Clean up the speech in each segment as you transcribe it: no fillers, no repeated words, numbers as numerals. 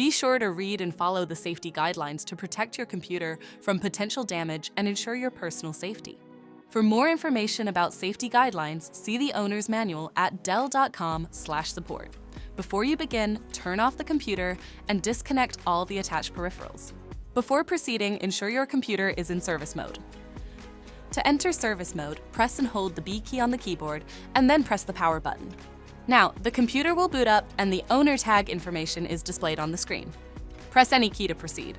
Be sure to read and follow the safety guidelines to protect your computer from potential damage and ensure your personal safety. For more information about safety guidelines, see the owner's manual at dell.com/support. Before you begin, turn off the computer and disconnect all the attached peripherals. Before proceeding, ensure your computer is in service mode. To enter service mode, press and hold the B key on the keyboard and then press the power button. Now, the computer will boot up and the owner tag information is displayed on the screen. Press any key to proceed.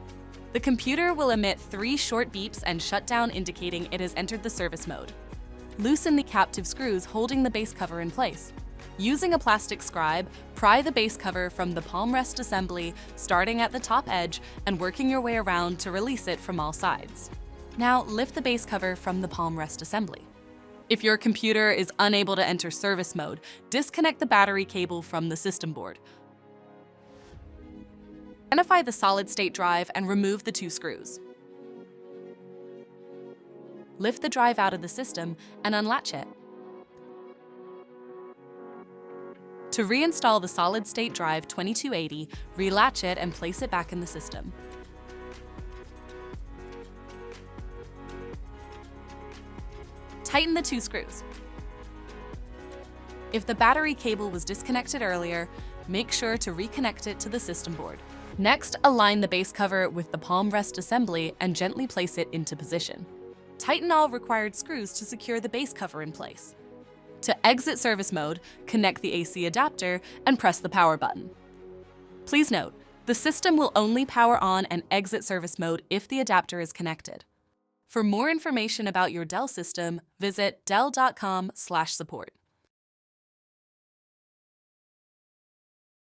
The computer will emit 3 short beeps and shut down, indicating it has entered the service mode. Loosen the captive screws holding the base cover in place. Using a plastic scribe, pry the base cover from the palm rest assembly, starting at the top edge and working your way around to release it from all sides. Now, lift the base cover from the palm rest assembly. If your computer is unable to enter service mode, disconnect the battery cable from the system board. Identify the solid-state drive and remove the 2 screws. Lift the drive out of the system and unlatch it. To reinstall the solid-state drive 2280, relatch it and place it back in the system. Tighten the 2 screws. If the battery cable was disconnected earlier, make sure to reconnect it to the system board. Next, align the base cover with the palm rest assembly and gently place it into position. Tighten all required screws to secure the base cover in place. To exit service mode, connect the AC adapter and press the power button. Please note, the system will only power on and exit service mode if the adapter is connected. For more information about your Dell system, visit dell.com/support.